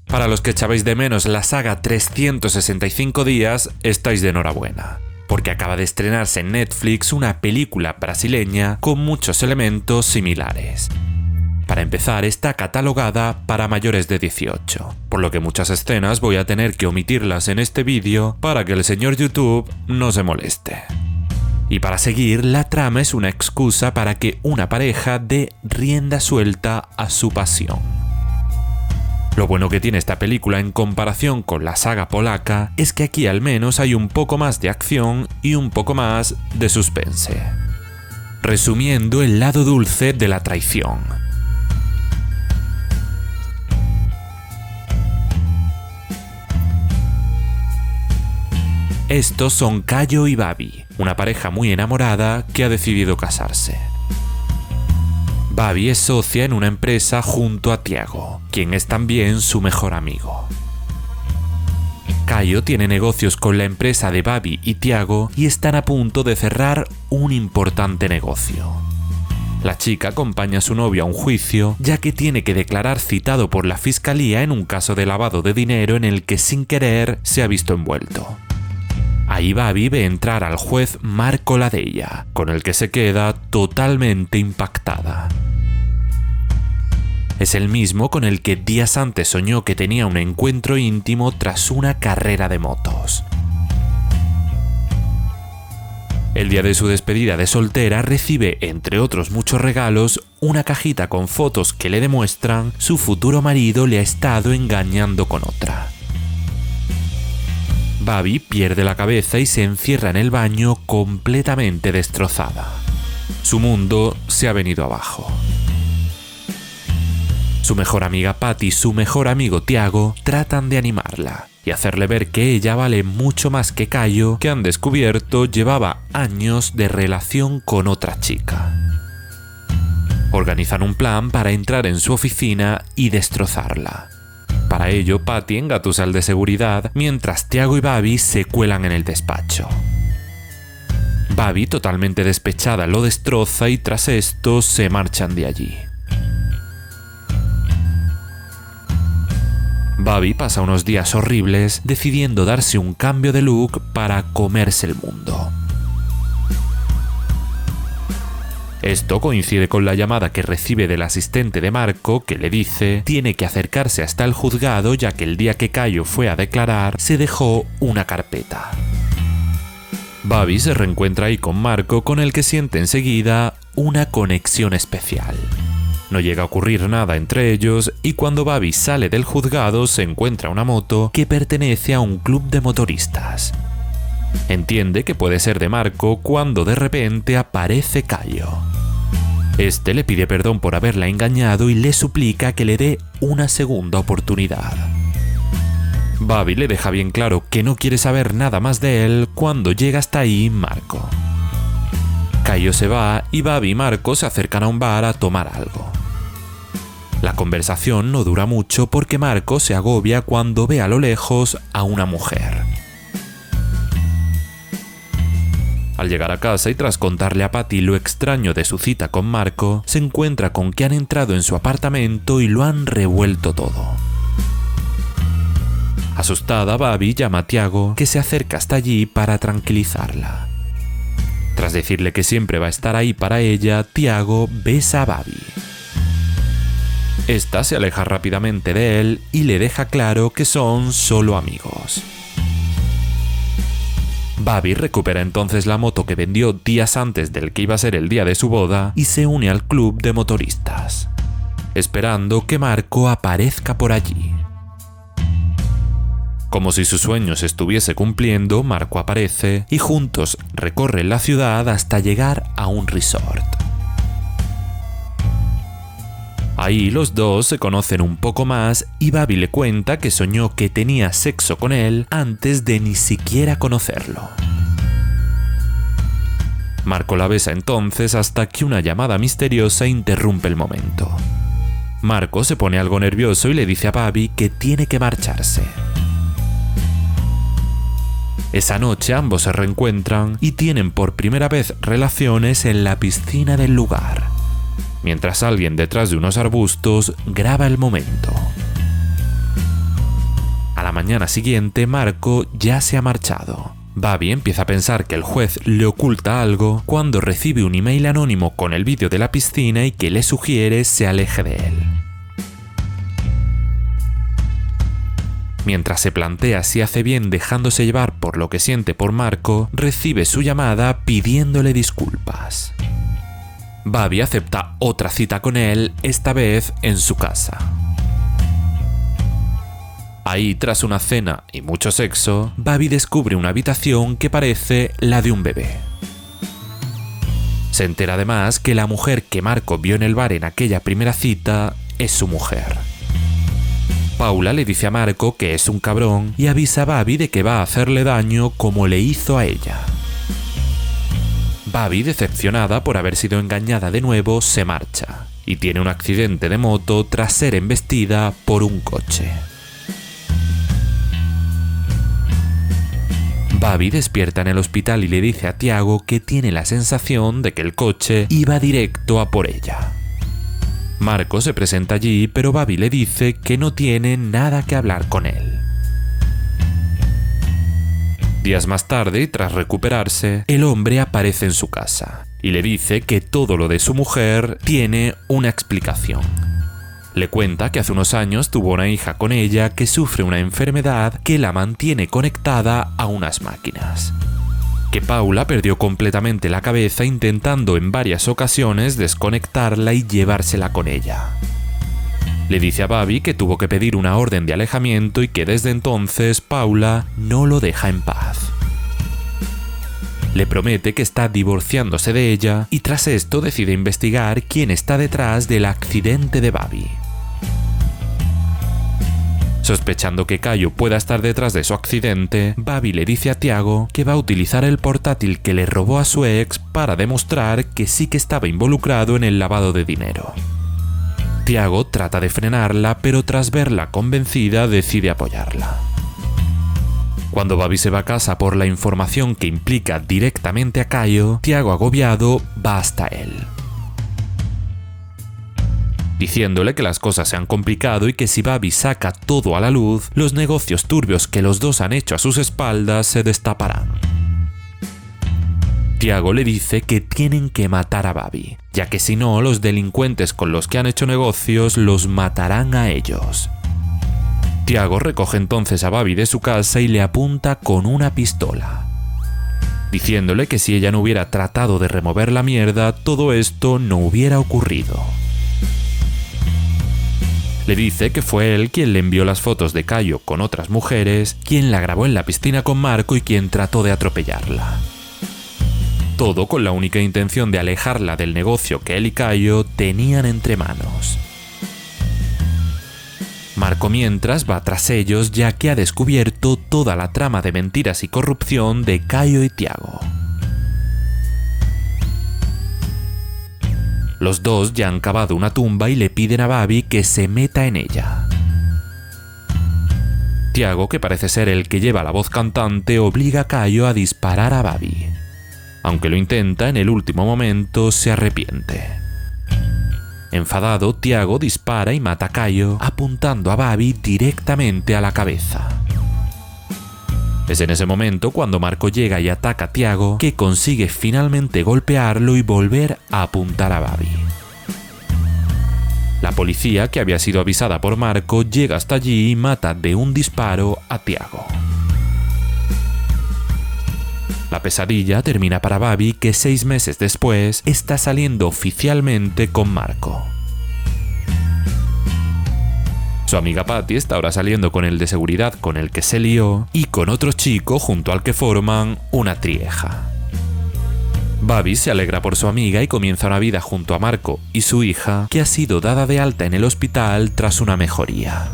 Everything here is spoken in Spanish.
Para los que echabais de menos la saga 365 días, estáis de enhorabuena, porque acaba de estrenarse en Netflix una película brasileña con muchos elementos similares. Para empezar, está catalogada para mayores de 18, por lo que muchas escenas voy a tener que omitirlas en este vídeo para que el señor YouTube no se moleste. Y para seguir, la trama es una excusa para que una pareja dé rienda suelta a su pasión. Lo bueno que tiene esta película en comparación con la saga polaca es que aquí al menos hay un poco más de acción y un poco más de suspense. Resumiendo, el lado dulce de la traición. Estos son Caio y Babi, una pareja muy enamorada que ha decidido casarse. Babi es socia en una empresa junto a Tiago, quien es también su mejor amigo. Caio tiene negocios con la empresa de Babi y Tiago y están a punto de cerrar un importante negocio. La chica acompaña a su novio a un juicio, ya que tiene que declarar citado por la fiscalía en un caso de lavado de dinero en el que sin querer se ha visto envuelto. Ahí Babi ve entrar al juez Marco Ladeia, con el que se queda totalmente impactada. Es el mismo con el que días antes soñó que tenía un encuentro íntimo tras una carrera de motos. El día de su despedida de soltera recibe, entre otros muchos regalos, una cajita con fotos que le demuestran su futuro marido le ha estado engañando con otra. Babi pierde la cabeza y se encierra en el baño completamente destrozada. Su mundo se ha venido abajo. Su mejor amiga Patty y su mejor amigo Tiago tratan de animarla y hacerle ver que ella vale mucho más que Caio, que han descubierto llevaba años de relación con otra chica. Organizan un plan para entrar en su oficina y destrozarla. Para ello, Patty engatusa al de seguridad, mientras Tiago y Babi se cuelan en el despacho. Babi, totalmente despechada, lo destroza y tras esto se marchan de allí. Babi pasa unos días horribles decidiendo darse un cambio de look para comerse el mundo. Esto coincide con la llamada que recibe del asistente de Marco, que le dice tiene que acercarse hasta el juzgado ya que el día que Caio fue a declarar se dejó una carpeta. Babi se reencuentra ahí con Marco, con el que siente enseguida una conexión especial. No llega a ocurrir nada entre ellos y cuando Babi sale del juzgado se encuentra una moto que pertenece a un club de motoristas. Entiende que puede ser de Marco cuando de repente aparece Caio. Este le pide perdón por haberla engañado y le suplica que le dé una segunda oportunidad. Babi le deja bien claro que no quiere saber nada más de él cuando llega hasta ahí Marco. Caio se va y Babi y Marco se acercan a un bar a tomar algo. La conversación no dura mucho porque Marco se agobia cuando ve a lo lejos a una mujer. Al llegar a casa y tras contarle a Patty lo extraño de su cita con Marco, se encuentra con que han entrado en su apartamento y lo han revuelto todo. Asustada, Babi llama a Tiago, que se acerca hasta allí para tranquilizarla. Tras decirle que siempre va a estar ahí para ella, Tiago besa a Babi. Esta se aleja rápidamente de él y le deja claro que son solo amigos. Babi recupera entonces la moto que vendió días antes del que iba a ser el día de su boda y se une al club de motoristas, esperando que Marco aparezca por allí. Como si su sueño se estuviese cumpliendo, Marco aparece y juntos recorren la ciudad hasta llegar a un resort. Ahí los dos se conocen un poco más y Babi le cuenta que soñó que tenía sexo con él antes de ni siquiera conocerlo. Marco la besa entonces hasta que una llamada misteriosa interrumpe el momento. Marco se pone algo nervioso y le dice a Babi que tiene que marcharse. Esa noche ambos se reencuentran y tienen por primera vez relaciones en la piscina del lugar, mientras alguien detrás de unos arbustos graba el momento. mañana siguiente Marco ya se ha marchado. Bobby empieza a pensar que el juez le oculta algo cuando recibe un email anónimo con el vídeo de la piscina y que le sugiere se aleje de él. Mientras se plantea si hace bien dejándose llevar por lo que siente por Marco, recibe su llamada pidiéndole disculpas. Bobby acepta otra cita con él, esta vez en su casa. Ahí, tras una cena y mucho sexo, Bobby descubre una habitación que parece la de un bebé. Se entera además que la mujer que Marco vio en el bar en aquella primera cita es su mujer. Paula le dice a Marco que es un cabrón y avisa a Bobby de que va a hacerle daño como le hizo a ella. Bobby, decepcionada por haber sido engañada de nuevo, se marcha y tiene un accidente de moto tras ser embestida por un coche. Bobby despierta en el hospital y le dice a Tiago que tiene la sensación de que el coche iba directo a por ella. Marco se presenta allí, pero Bobby le dice que no tiene nada que hablar con él. Días más tarde, y tras recuperarse, el hombre aparece en su casa y le dice que todo lo de su mujer tiene una explicación. Le cuenta que hace unos años tuvo una hija con ella que sufre una enfermedad que la mantiene conectada a unas máquinas. Que Paula perdió completamente la cabeza intentando en varias ocasiones desconectarla y llevársela con ella. Le dice a Bobby que tuvo que pedir una orden de alejamiento y que desde entonces Paula no lo deja en paz. Le promete que está divorciándose de ella y tras esto decide investigar quién está detrás del accidente de Bobby. Sospechando que Caio pueda estar detrás de su accidente, Bobby le dice a Tiago que va a utilizar el portátil que le robó a su ex para demostrar que sí que estaba involucrado en el lavado de dinero. Tiago trata de frenarla, pero tras verla convencida decide apoyarla. Cuando Bobby se va a casa por la información que implica directamente a Caio, Tiago, agobiado, va hasta él, diciéndole que las cosas se han complicado y que si Bobby saca todo a la luz, los negocios turbios que los dos han hecho a sus espaldas se destaparán. Tiago le dice que tienen que matar a Bobby, ya que si no, los delincuentes con los que han hecho negocios los matarán a ellos. Tiago recoge entonces a Bobby de su casa y le apunta con una pistola, diciéndole que si ella no hubiera tratado de remover la mierda, todo esto no hubiera ocurrido. Le dice que fue él quien le envió las fotos de Caio con otras mujeres, quien la grabó en la piscina con Marco y quien trató de atropellarla. Todo con la única intención de alejarla del negocio que él y Caio tenían entre manos. Marco mientras va tras ellos ya que ha descubierto toda la trama de mentiras y corrupción de Caio y Tiago. Los dos ya han cavado una tumba y le piden a Bobby que se meta en ella. Tiago, que parece ser el que lleva la voz cantante, obliga a Caio a disparar a Bobby. Aunque lo intenta, en el último momento se arrepiente. Enfadado, Tiago dispara y mata a Caio, apuntando a Bobby directamente a la cabeza. Es en ese momento cuando Marco llega y ataca a Tiago, que consigue finalmente golpearlo y volver a apuntar a Bobby. La policía, que había sido avisada por Marco, llega hasta allí y mata de un disparo a Tiago. La pesadilla termina para Bobby, que 6 meses después está saliendo oficialmente con Marco. Su amiga Patty está ahora saliendo con el de seguridad con el que se lió y con otro chico junto al que forman una trieja. Bobby se alegra por su amiga y comienza una vida junto a Marco y su hija, que ha sido dada de alta en el hospital tras una mejoría.